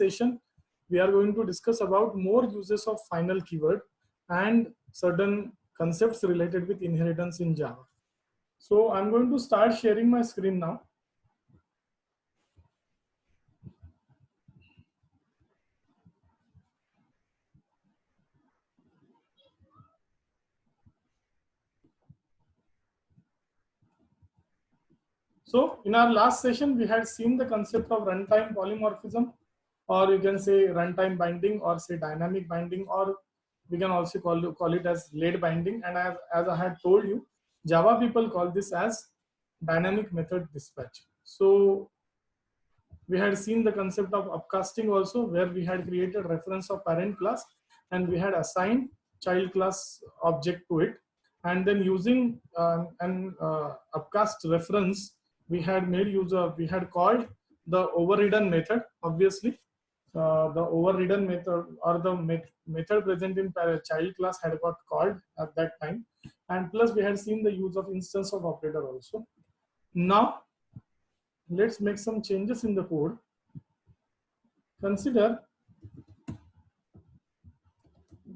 session, we are going to discuss about more uses of final keyword and certain concepts related with inheritance in Java. So I'm going to start sharing my screen now. So in our last session, we had seen the concept of runtime polymorphism, or you can say runtime binding, or say dynamic binding, or we can also call it as late binding. And as I had told you, Java people call this as dynamic method dispatch. So we had seen the concept of upcasting also, where we had created reference of parent class and we had assigned child class object to it. And then using an upcast reference, we had made use of, we had called the overridden method. Obviously, the overridden method or the method present in child class had got called at that time. And plus we had seen the use of instance of operator also. Now, let's make some changes in the code. Consider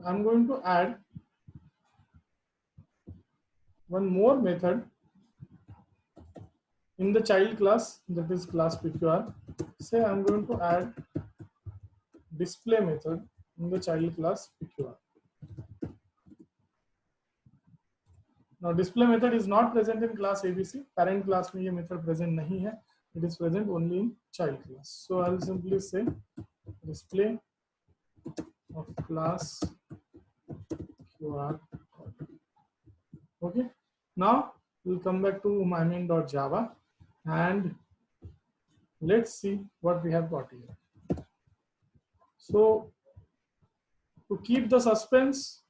I'm going to add one more method in the child class, that is class PQR. Say I'm going to add display method in the child class PQR. Now display method is not present in class ABC. Parent class में ये method present नहीं है. It is present only in child class. So I'll simply say display of class QR. Okay. Now we'll come back to mymain.java and let's see what we have got here. So to keep the suspense,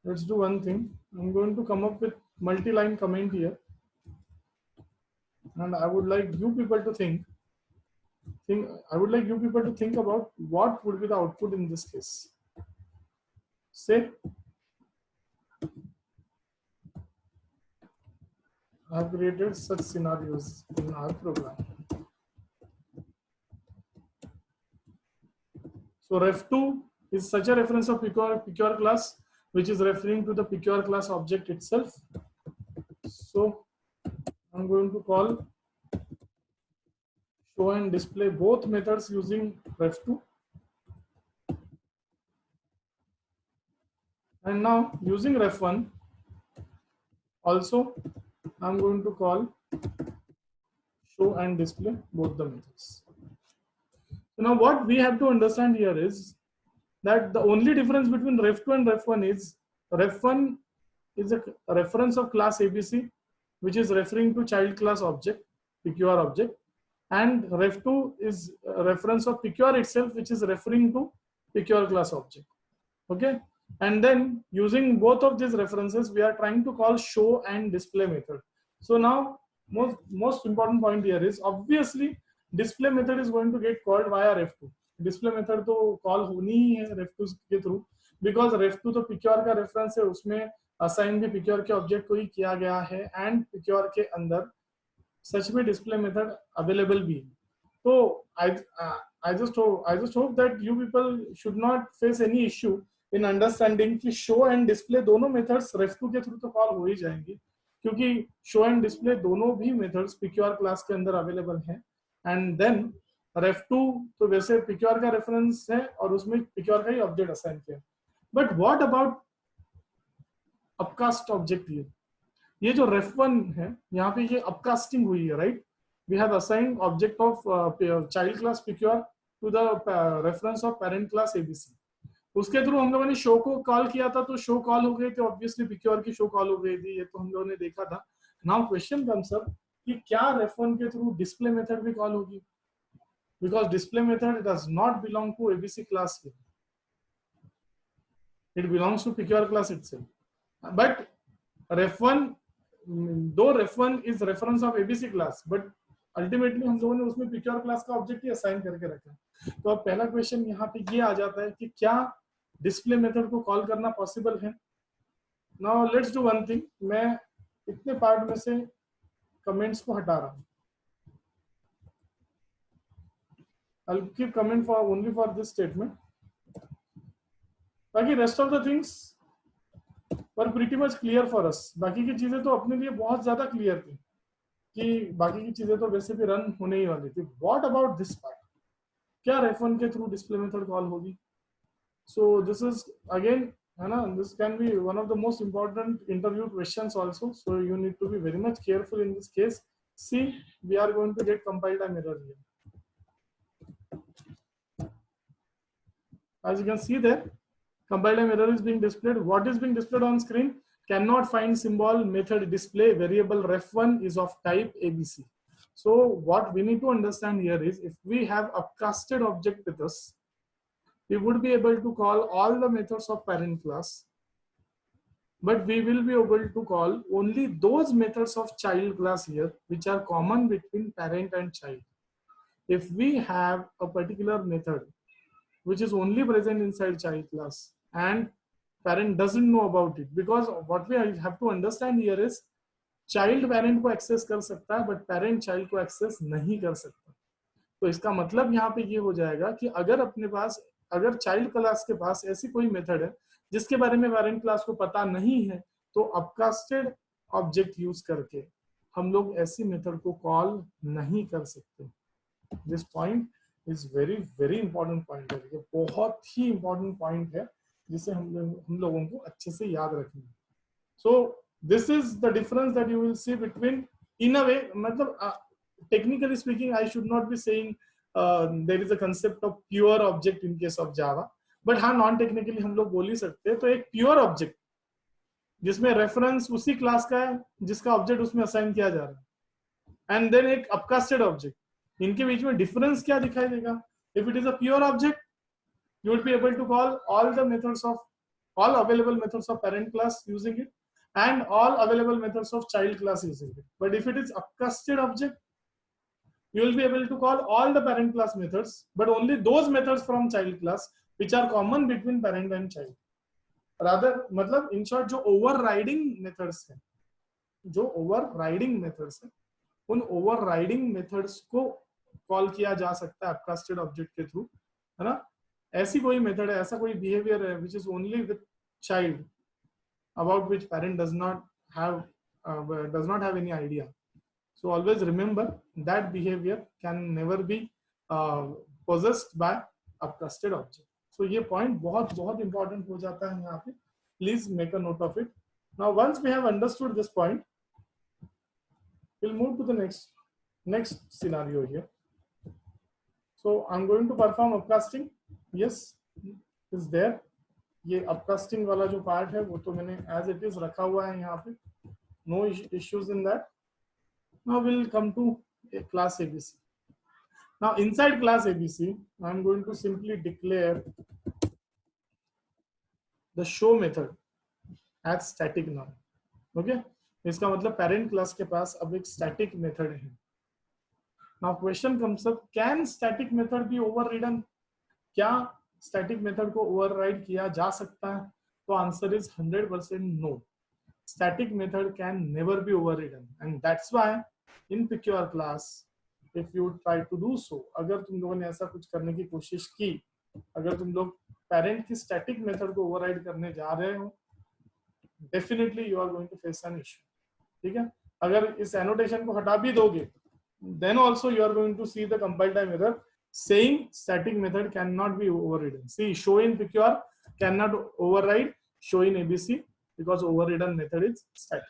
let's do one thing. I'm going to come up with multi-line comment here, and I would like you people to think about what would be the output in this case. Say I have created such scenarios in our program. So ref2 is such a reference of PQR class which is referring to the PQR class object itself. So I'm going to call show and display both methods using ref2. And now using ref1 also I'm going to call show and display both the methods. So now what we have to understand here is that the only difference between ref2 and ref1 is ref1 is a reference of class ABC which is referring to child class object, PQR object, and ref2 is a reference of PQR itself which is referring to PQR class object. Okay, and then using both of these references we are trying to call show and display method. So now most important point here is obviously display method is going to get called via ref2. Display method तो call होनी ही है ref2 के through, because ref2 तो PQR का reference है, उसमें assign भी PQR के ऑब्जेक्ट को ही किया गया है एंड PQR के अंदर सच में डिस्प्ले मेथड अवेलेबल भी है. तो I just hope that you people should not face any issue in understanding कि show and display दोनों मेथड्स ref2 के थ्रू तो कॉल हो ही जाएंगी, क्योंकि show and display दोनों भी मेथड्स PQR क्लास के अंदर अवेलेबल हैं. एंड देन ref2 तो वैसे PQR का रेफरेंस है और उसमें PQR का ही ऑब्जेक्ट असाइन किया. But what about upcast object here? ये जो ref1 है यहाँ पे ये अपकास्टिंग हुई है, right? We have assigned object of child class PQR to the reference of parent class ABC. उसके थ्रू हम लोगों ने शो को कॉल किया था, तो शो कॉल हो गई थी, ऑब्वियसली PQR की शो कॉल हो गई थी, ये तो हम लोगों ने देखा था. नाउ क्वेश्चन कम्स अप कि क्या ref1 के थ्रू डिस्प्ले मेथड भी कॉल होगी? Because display method does not belong to ABC class here. It belongs to PQR class itself. But ref1, though ref1 is reference of ABC class, but ultimately हम लोगों ने उसमें PQR class का object ही assign करके रखा. तो अब पहला क्वेश्चन यहाँ पे ये आ जाता है कि क्या डिस्प्ले मेथड को कॉल करना पॉसिबल है? Now let's do one thing. मैं इतने पार्ट में से कमेंट्स को हटा रहा हूँ. I'll keep comment for only for this statement. बाकी rest of the things were pretty much clear for us. बाकी की चीजें तो अपने लिए बहुत ज्यादा क्लियर थी कि बाकी की चीजें तो वैसे भी रन होने ही वाली थी. What about this part? क्या ref1 के थ्रू डिस्प्ले मेथड कॉल होगी? So this is again, है ना, this can be one of the most important interview questions also. So you need to be very much careful in this case. See, we are going to get compile time error here. As you can see there, compile time error is being displayed. What is being displayed on screen? Cannot find symbol method display variable ref1 is of type ABC. So what we need to understand here is, if we have upcasted object with us, we would be able to call all the methods of parent class, but we will be able to call only those methods of child class here which are common between parent and child. If we have a particular method which is only present inside child class and parent doesn't know about it, because what we have to understand here is, child parent को access कर सकता है but parent child को access नहीं कर सकता. तो इसका मतलब यहाँ पे ये हो जाएगा कि अगर अपने पास, अगर चाइल्ड क्लास के पास ऐसी कोई मेथड है जिसके बारे में पेरेंट क्लास को पता नहीं है, तो अपकास्टेड ऑब्जेक्ट यूज करके हम लोग ऐसी मेथड को कॉल नहीं कर सकते. This point is very very important point है. ये बहुत ही इंपॉर्टेंट पॉइंट है जिसे हम लोगों को अच्छे से याद रखना है. So this is the difference that you will see between, in a way, मतलब technically speaking, I should not be saying there is a concept of pure object in case of Java, but हाँ non technically हम लोग बोल ही सकते हैं. तो एक pure object जिसमें रेफरेंस उसी क्लास का है जिसका ऑब्जेक्ट उसमें असाइन किया जा रहा है, एंड देन एक अपकास्टेड ऑब्जेक्ट, इनके बीच में डिफरेंस क्या दिखाई देगा? If it is a pure object, you will be able to call all the methods of, all available methods of parent class using it and all available methods of child class using it. But if it is upcasted object, you will be able to call all the parent class methods, but only those methods from child class which are common between parent and child. Rather, मतलब in short, जो overriding methods हैं, जो overriding methods हैं, उन overriding methods को call किया जा सकता है upcasted object के थ्रू, है ना? ऐसी कोई मेथड है, ऐसा कोई बिहेवियर है which is only with child, about which parent does not have any idea. So always remember that behavior can never be possessed by upcasted object. So ये point बहुत बहुत important हो जाता है यहाँ पे. Please make a note of it. Now once we have understood this point, we'll move to the next scenario here. So I'm going to perform upcasting. Yes, is there. ये upcasting वाला जो part है वो तो मैंने as it is रखा हुआ है यहाँ पे. No issues in that. Now we'll come to a class ABC. Now inside class ABC, I'm going to simply declare the show method as static now. Okay? इसका मतलब parent class के पास अब एक static method है. Now question comes up, can static method be overridden? क्या static method को override किया जा सकता है? तो answer is 100% no. Static method can never be overridden, and that's why in pure class, if you try to do so, अगर तुम लोगों ने ऐसा कुछ करने की कोशिश की, अगर तुम लोग parent की static method को override करने जा रहे हो, definitely you are going to face an issue. ठीक है? अगर इस annotation को हटा भी दोगे, then also you are going to see the compile time error saying static method cannot be overridden. See, show in pure cannot override show in ABC because overridden method is static.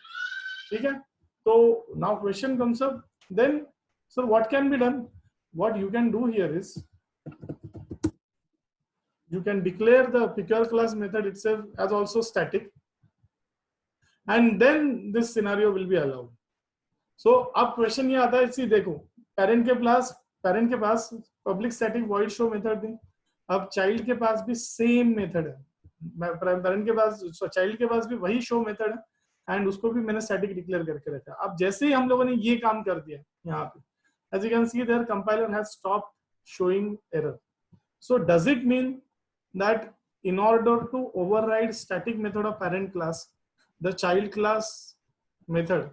ठीक है? So now question comes up, then so what can be done? What you can do here is you can declare the pure class method itself as also static, and then this scenario will be allowed. So अब question ये आता है, इसी देखो parent के पास public static void show method थी, अब child के पास भी same method है, parent के पास child के पास भी वही show method है, and उसको भी मैंने static declare करके रखा. अब जैसे ही हम लोगों ने ये काम कर दिया यहाँ पे, as you can see there, compiler has stopped showing error. So does it mean that in order to override static method of parent class, the child class method,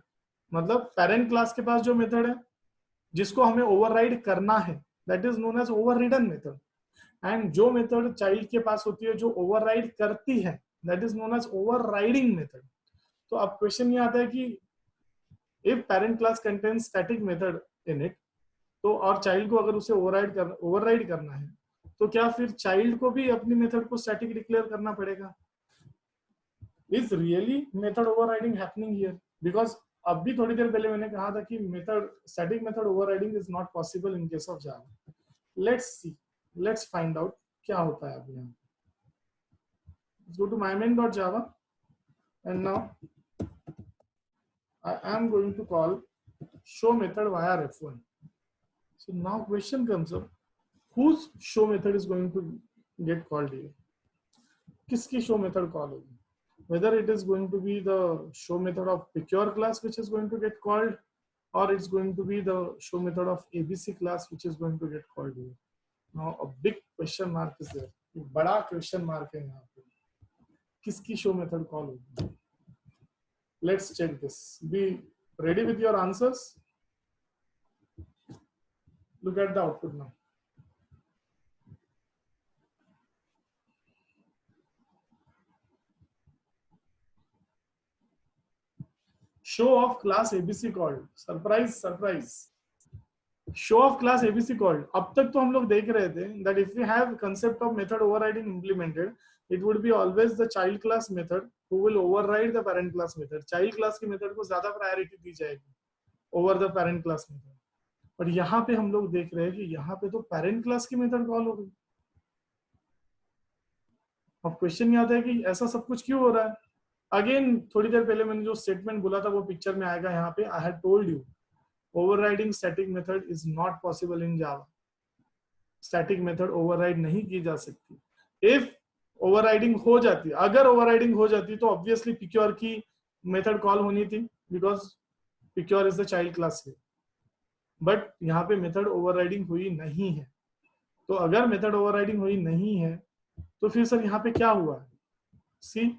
मतलब parent class के पास जो method है जिसको हमें override करना है, that is known as overridden method. And जो method child के पास होती है जो ओवरराइड करती है, that is known as overriding method. तो अब क्वेश्चन ये आता है कि if parent class contains static method in it, तो और चाइल्ड को अगर उसे ओवरराइड करना है, तो क्या फिर चाइल्ड को भी अपनी मेथड को स्टैटिक डिक्लेयर करना पड़ेगा? Is really method overriding happening here? Because अब भी थोड़ी देर पहले मैंने कहा था कि method static method overriding is not possible in case of Java. Let's see, let's find out क्या होता है. अब यहाँ let's go to mymain.java and now I am going to call show method via ref1. So now question comes up, whose show method is going to get called here? किसकी show method call होगी? Whether it is going to be the show method of picure class which is going to get called, or it's going to be the show method of ABC class which is going to get called here. Now a big question mark is there. बड़ा question mark है यहाँ पे. किसकी show method call होगी? Let's check this. Be ready with your answers. Look at the output now. Show of class ABC called. Surprise, surprise. Show of class ABC called. अब तक तो हम लोग देख रहे थे that if we have concept of method overriding implemented, it would be always the child class method who will override the parent class method. Child class की method को ज्यादा priority दी जाएगी over the parent class method. पर यहाँ पे हम लोग देख रहे हैं कि यहाँ पे तो parent class की method call हो गई. अब क्वेश्चन ये आता है कि ऐसा सब कुछ क्यों हो रहा है? अगेन थोड़ी देर पहले मैंने जो स्टेटमेंट बोला था वो पिक्चर में आएगा यहाँ पे. I had told you overriding static method is not possible in Java. Static method override नहीं की जा सकती. इफ ओवरराइडिंग हो जाती, अगर ओवरराइडिंग हो जाती तो ऑब्वियसली पिक्योर की मेथड कॉल होनी थी because pick your is the child class है. बट यहाँ पे मेथड ओवरराइडिंग हुई नहीं है. तो अगर मेथड ओवरराइडिंग हुई नहीं है तो फिर सर यहाँ पे क्या हुआ है? सी,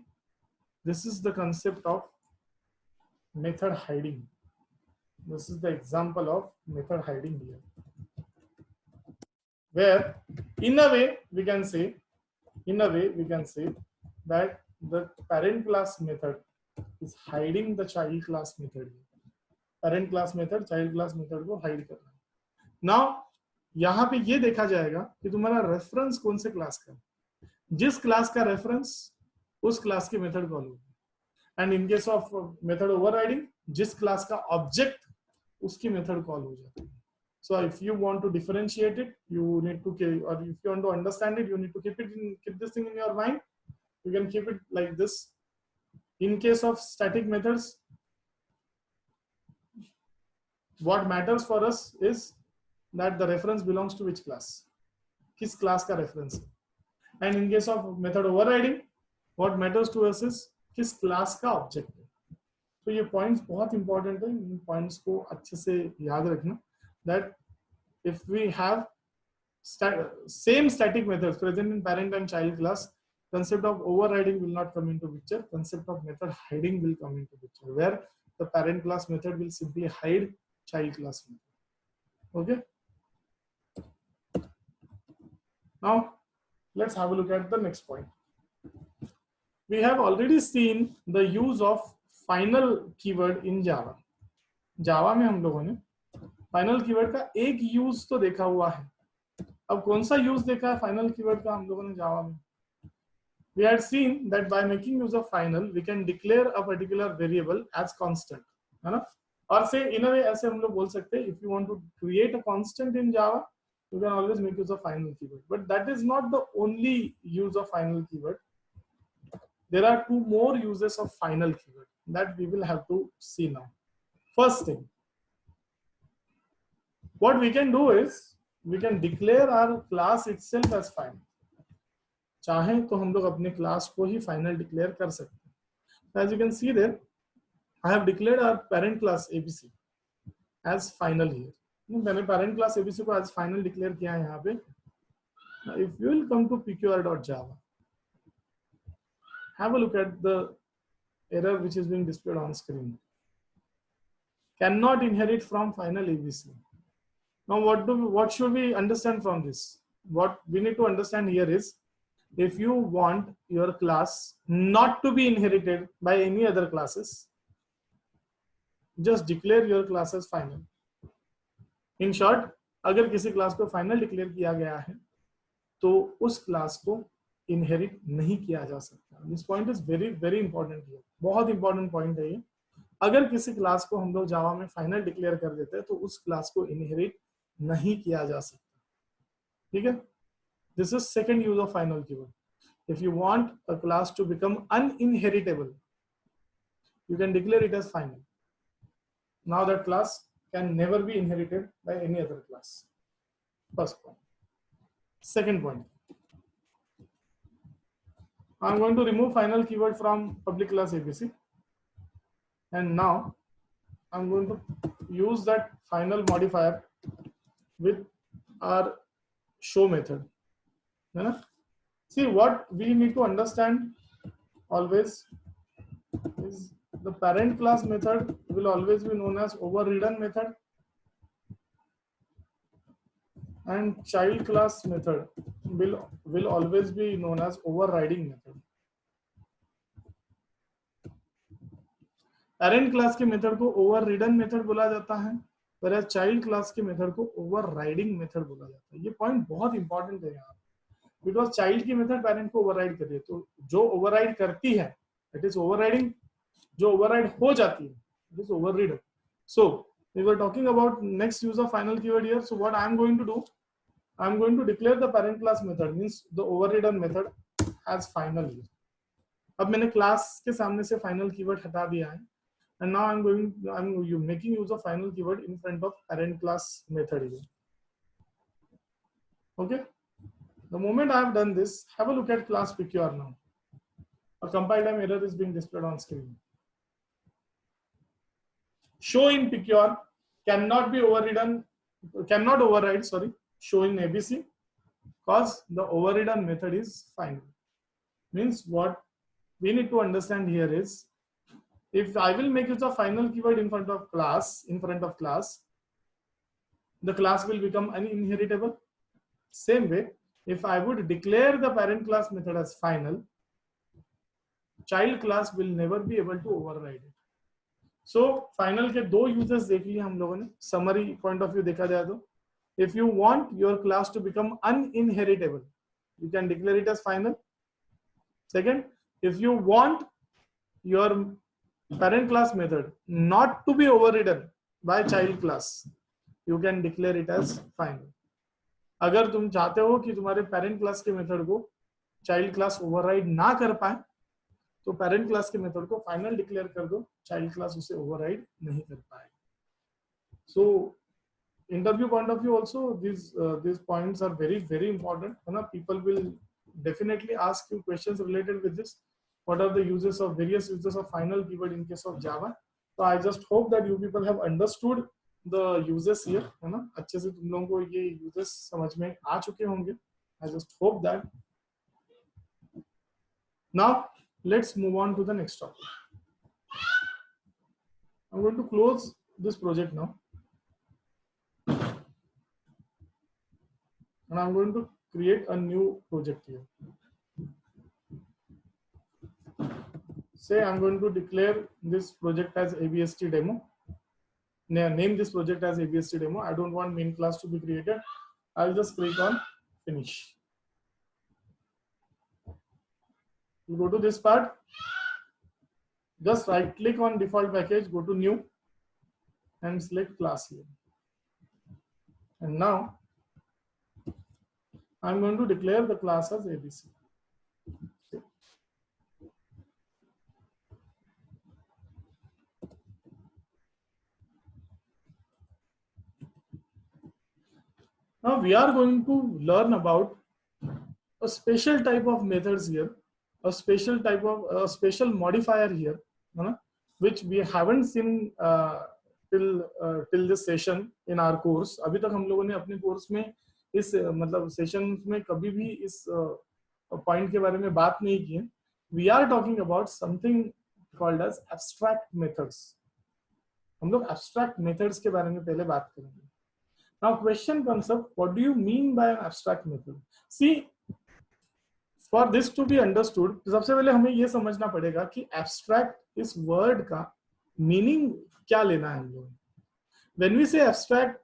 this is the concept of method hiding. This is the example of method hiding here, where in a way we can say that the parent class method is hiding the child class method. Parent class method child class method को hide करना. Now यहाँ पे ये देखा जाएगा कि तुम्हारा reference कौन से क्लास का, जिस क्लास का रेफरेंस उस क्लास की मेथड कॉल होगी. And in case of method overriding, जिस क्लास का ऑब्जेक्ट उसकी मेथड कॉल हो जाती है. So if you want to differentiate it, you need to, और if you want to understand it, you need to keep this thing in your mind. You can keep it like this. In case of static methods, what matters for us is that the reference belongs to which class, किस class का reference है. And in case of method overriding, what matters to us is किस class का object है. तो ये points बहुत important है. इन पॉइंट्स को अच्छे से याद रखना. That if we have same static methods present in parent and child class, concept of overriding will not come into picture. Concept of method hiding will come into picture, where the parent class method will simply hide child class method. Okay. Now let's have a look at the next point. We have already seen the use of final keyword in Java. Java में हम लोगों ने final keyword का एक use तो देखा हुआ है. अब कौन सा use देखा है final keyword का हम लोगों ने Java में? We had seen that by making use of final, we can declare a particular variable as constant, है ना? और से in a way ऐसे हम लोग बोल सकते हैं, if you want to create a constant in Java, you can always make use of final keyword. But that is not the only use of final keyword. There are two more uses of final keyword that we will have to see now. First thing, what we can do is we can declare our class itself as final. चाहे तो हम लोग अपने class को ही final declare कर सकते हैं. As you can see there, I have declared our parent class ABC as final here. मैंने parent class ABC को as final डिक्लेयर किया है यहाँ पे. Now, if you will come to pqr.java, have a look at the error which is being displayed on screen. Cannot inherit from final ABC. Now what should we understand from this? What we need to understand here is, if you want your class not to be inherited by any other classes, just declare your class as final. In short, अगर किसी class को final declare किया गया है तो उस class को inherit नहीं किया जा सकता. This point is very very important here. बहुत इंपॉर्टेंट पॉइंट है ये. अगर किसी क्लास को हम लोग जावा में फाइनल डिक्लेयर कर देते हैं तो उस क्लास को इनहेरिट नहीं किया जा सकता. ठीक है. This is second use of final keyword. If you want a class to become uninheritable, you can declare it as final. Now that class can never be inherited by any other class. First point. Second point. I'm going to remove final keyword from public class ABC. And now I'm going to use that final modifier with our show method. See, what we need to understand always is the parent class method will always be known as overridden method, and child class method will always be known as overriding method. Parent class के method को overridden method बोला जाता है, whereas child class के method को overriding method बोला जाता है. ये पॉइंट बहुत इंपॉर्टेंट है यहाँ, बिकॉज चाइल्ड की मेथड पेरेंट को ओवरराइड कर रही है, तो जो ओवरराइड करती है इट इज ओवरराइडिंग, जो ओवरराइड हो जाती है it is overridden. So we were talking about next use of final keyword here. So what I am going to do, I am going to declare the parent class method means the overridden method as final here. अब मैंने class के सामने से final keyword हटा दिया है, and now I'm making use of final keyword in front of parent class method here. Okay, the moment I have done this, have a look at class pqr. Now a compile time error is being displayed on screen. Show in pqr cannot be overridden, cannot override show in abc, because the overridden method is final. Means what we need to understand here is, if I will make use of final keyword in front of class, the class will become uninheritable. Same way, if I would declare the parent class method as final, child class will never be able to override it. So final के दो uses देख लिए हम लोगों ने. Summary point of view देखा जाए तो, if you want your class to become uninheritable, you can declare it as final. Second, if you want your parent class method not to be overridden by child class, you can declare it as final. अगर तुम चाहते हो कि तुम्हारे parent class के method को child class override ना कर पाए, तो पेरेंट क्लास के मेथड को फाइनल डिक्लेयर कर दो, चाइल्ड क्लास उसे ओवरराइड नहीं कर पाएगा. So interview point of view also these points are very very important, है ना. People will definitely ask you questions related with this. What are the uses of various uses of final keyword in case of Java? So I just hope that you people have understood the uses here, है ना. अच्छे से तुम लोगों को ये uses समझ में आ चुके होंगे. I just hope that. Now let's move on to the next topic. I'm going to close this project now, and I'm going to create a new project here. Say I'm going to declare this project as ABST demo. Name this project as ABST demo. I don't want main class to be created. I'll just click on finish. You go to this part. Just right click on default package, go to new and select class here. And now I'm going to declare the class as ABC. Now we are going to learn about a special type of methods here, a special modifier here, which we haven't seen till this session in our course. अभी तक हम लोगों ने अपने course में इस मतलब session में कभी भी इस पॉइंट के बारे में बात नहीं की है. We are talking about something called as abstract methods. हम लोग abstract methods के बारे में पहले बात करेंगे. Now question comes up, what do you mean by an abstract method? See, for this to be understood, सबसे पहले हमें ये समझना पड़ेगा कि abstract इस word का meaning क्या लेना है हम लोग. When we say abstract,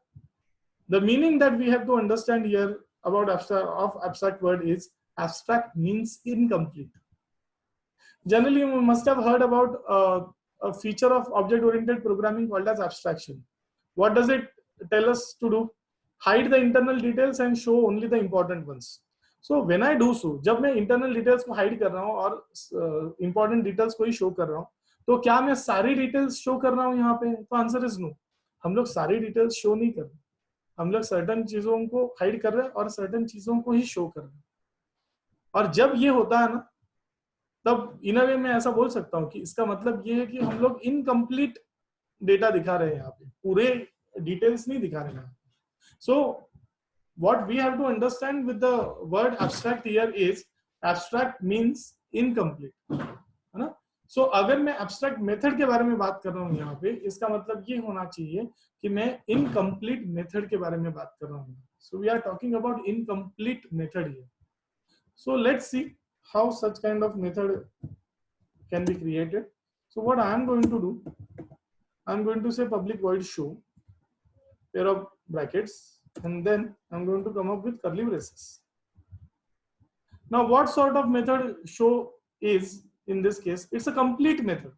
the meaning that we have to understand here about abstract word is abstract means incomplete. Generally, you must have heard about a feature of object-oriented programming called as abstraction. What does it tell us to do? Hide the internal details and show only the important ones. So when I do so, जब मैं internal details को hide कर रहा हूँ और important details को ही show कर रहा हूँ, तो क्या मैं सारी details show कर रहा हूँ यहाँ पे? तो answer is no. हम लोग सारी details show नहीं कर रहे. हम लोग certain चीजों को hide कर रहे हैं और certain चीजों को ही show कर रहे हैं. और जब ये होता है ना, तब इन अ वे मैं ऐसा बोल सकता हूँ कि इसका मतलब ये है कि हम लोग इनकम्प्लीट डेटा दिखा रहे हैं यहाँ पे, पूरे डिटेल्स नहीं दिखा रहे हैं. So what we have to understand with the word abstract here is abstract means incomplete, है ना. सो अगर मैं एब्स्ट्रैक्ट मेथड के बारे में बात कर रहा हूँ यहाँ पे, इसका मतलब ये होना चाहिए कि मैं इनकम्प्लीट मेथड के बारे में बात कर रहा हूँ. So we are talking about incomplete method here. So let's see how such kind of method can be created. So what I am going to do, I am going to say public void show pair of brackets, and then I'm going to come up with curly braces. Now what sort of method show is in this case? It's a complete method.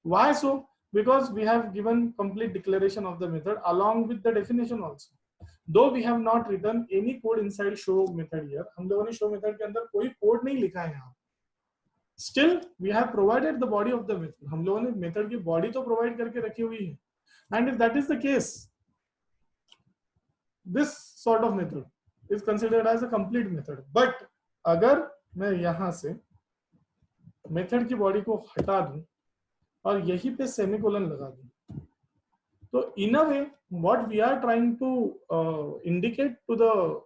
Why so? Because we have given complete declaration of the method along with the definition also. Though we have not written any code inside show method here, हम लोगों ने show method के अंदर कोई code नहीं लिखा है यहाँ. Still we have provided the body of the method. हम लोगों ने method की body तो provide करके रखी हुई है. And if that is the case, this sort of method is considered as a complete method. But अगर मैं यहाँ से method की body को हटा दूं और यहीं पे semicolon लगा दूं, so in a way what we are trying to indicate to the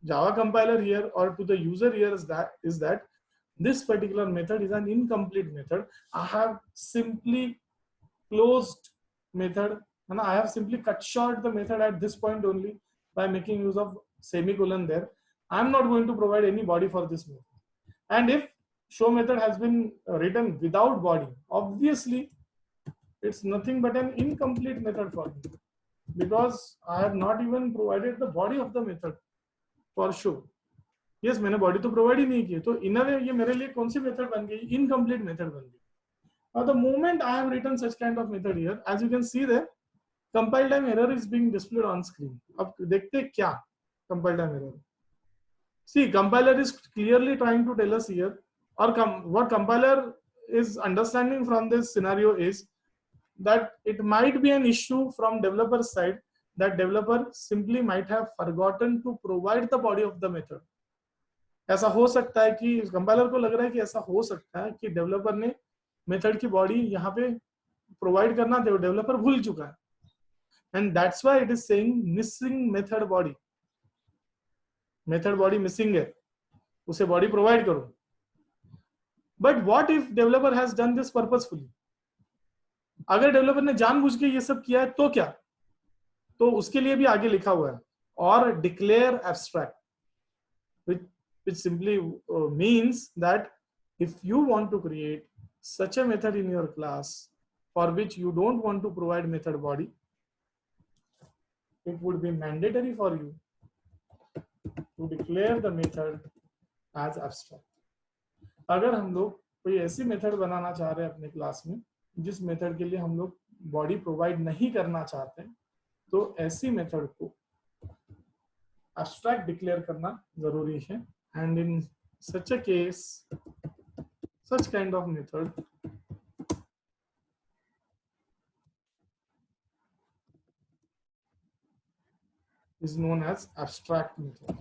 Java compiler here or to the user here is that this particular method is an incomplete method. I have simply closed method and I have simply cut short the method at this point only by making use of semicolon there. I am not going to provide any body for this method. And if show method has been written without body, obviously it's nothing but an incomplete method for me, because I have not even provided the body of the method for show. Yes, मैंने body तो provide ही नहीं की, तो in a way ये मेरे लिए कौन सी method बन गई? Incomplete method बन गई. Now the moment I have written such kind of method here, as you can see there, compile time error is being displayed on screen. अब देखते क्या compile time error. See, compiler is clearly trying to tell us here, or what compiler is understanding from this scenario is that it might be an issue from developer side, that developer simply might have forgotten to provide the body of the method. ऐसा हो सकता है कि compiler को लग रहा है कि ऐसा हो सकता है कि डेवलपर ने मेथड की बॉडी यहाँ पे प्रोवाइड करना डेवलपर भूल चुका है, and that's why it is saying missing method body. Method body missing है, उसे बॉडी प्रोवाइड करो. But what if developer has done this purposefully? अगर डेवलपर ने जानबूझ के ये सब किया है तो क्या? तो उसके लिए भी आगे लिखा हुआ है, और declare abstract, which simply means that if you want to create such a method in your class for which you don't want to provide method body, it would be mandatory for you to declare the method as abstract. अगर हम लोग कोई ऐसी method बनाना चाह रहे हैं अपने class में जिस मेथड के लिए हम लोग बॉडी प्रोवाइड नहीं करना चाहते, तो ऐसी मेथड को abstract डिक्लेयर करना जरूरी है. And in such a case, such kind of method is known as abstract method.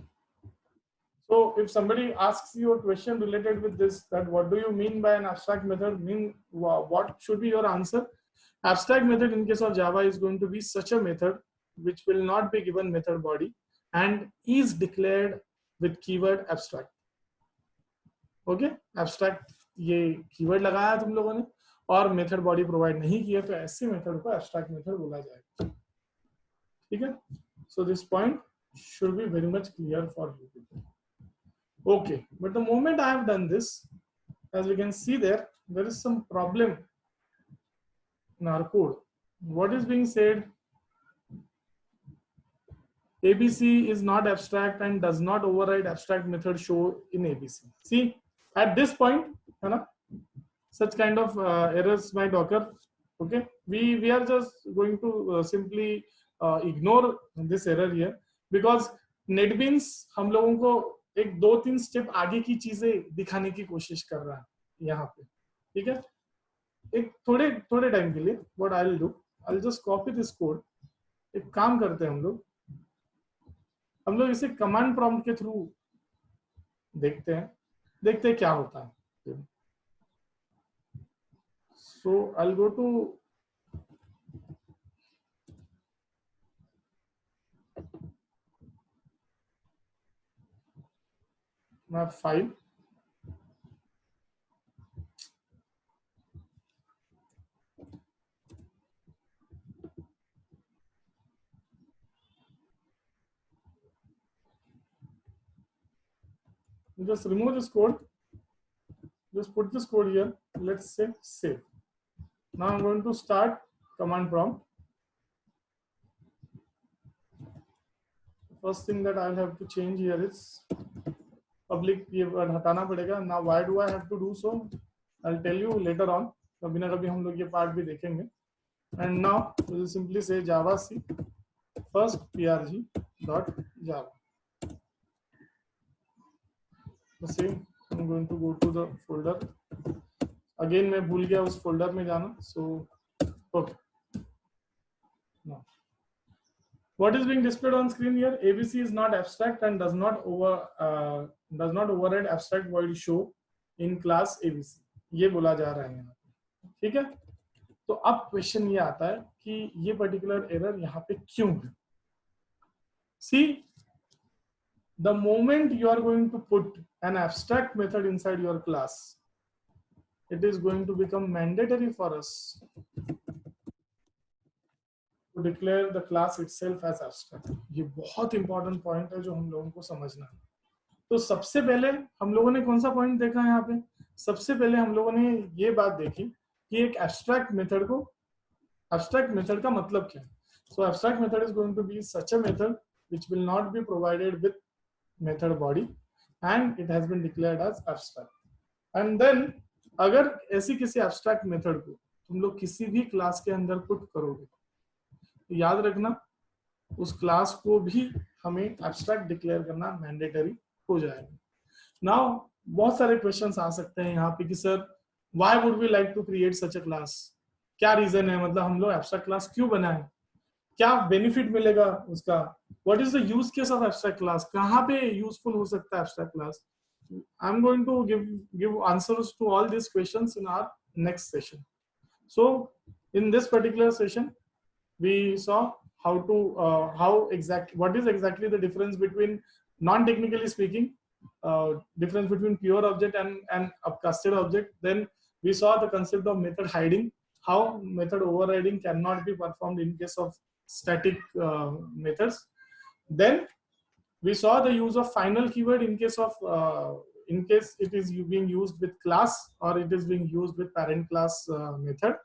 So if somebody asks you a question related with this, that what do you mean by an abstract method, what should be your answer? Abstract method in case of Java is going to be such a method which will not be given method body and is declared with keyword abstract. Okay, abstract ये keyword लगाया तुम लोगों ने और method body provide नहीं किया, तो ऐसे मेथड को abstract मेथड बोला जाएगा. ठीक है. So this point should be very much clear for you people. Okay, but the moment I have done this, as we can see there is some problem in our code. What is being said? ABC is not abstract and does not override abstract method show in ABC. See, at this point, है ना, such kind of errors might occur. Okay, we are just going to simply ignore this error here, because NetBeans हम लोगों को एक 2-3 step आगे की चीजें दिखाने की कोशिश कर रहा है यहाँ पे. ठीक है, एक थोड़े टाइम के लिए what I'll do, I'll just copy this code. एक काम करते हैं हम लोग इसे कमांड प्रॉम्प्ट के थ्रू देखते हैं क्या होता है. So I'll go to my file. Just remove this code. Just put this code here. Let's say save. Now I'm going to start command prompt. First thing that I'll have to change here is public. ये word हटाना पड़ेगा. Now why do I have to do so? I'll tell you later on. कभी ना कभी हम लोग ये part भी देखेंगे. And now we'll simply say Java C first prg dot Java. The same. I'm going to go to the folder. Again मैं भूल गया उस folder में जाना. So okay. Now, what is being displayed on screen here? ABC is not abstract and does not override abstract void show in class ABC. ये बोला जा रहा है यहाँ पे. ठीक है, तो अब क्वेश्चन ये आता है कि ये पर्टिकुलर एरर यहाँ पे क्यों है. See, the moment you are going to put an abstract method inside your class, it is going to become mandatory for us to declare the class itself as abstract. ये बहुत important point है जो हम लोगों को समझना है. तो सबसे पहले हम लोगों ने कौन सा पॉइंट देखा है यहाँ पे? सबसे पहले हम लोगों ने ये बात देखी कि एक एब्स्ट्रैक्ट मेथड का मतलब क्या है. So abstract method is going to be such a method which will not be provided with method body and it has been declared as abstract. And then अगर ऐसी किसी abstract method को तुम लोग किसी भी क्लास के अंदर पुट करोगे तो याद रखना उस क्लास को भी हमें एब्स्ट्रैक्ट डिक्लेयर करना मैंडेटरी हो जाएगा. नाउ बहुत सारे क्वेश्चंस आ सकते हैं यहाँ पे कि sir why would we like to create such a class. क्या रीजन है, मतलब हम लोग एब्स्ट्रैक्ट क्लास क्यों बनाए, क्या बेनिफिट मिलेगा उसका, what is the use case of abstract class, कहाँ पे यूजफुल हो सकता है abstract class. I am going to give answers to all this questions in our next session. So in this particular session we saw what is exactly the difference between, non-technically speaking, difference between pure object and upcasted object. Then we saw the concept of method hiding, how method overriding cannot be performed in case of static methods. Then we saw the use of final keyword in case it is being used with class or it is being used with parent class method.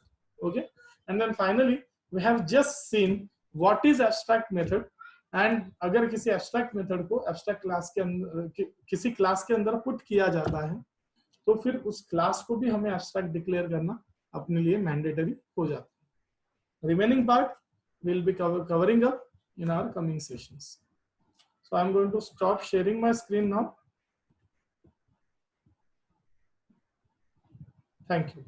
Okay, and then finally we have just seen what is abstract method, and अगर किसी abstract method को abstract class के अंदर किसी class के अंदर put किया जाता है तो फिर उस क्लास को भी हमें abstract डिक्लेयर करना अपने लिए मैंडेटरी हो जाता है. Remaining part will be covering up in our coming sessions. So I'm going to stop sharing my screen now. Thank you.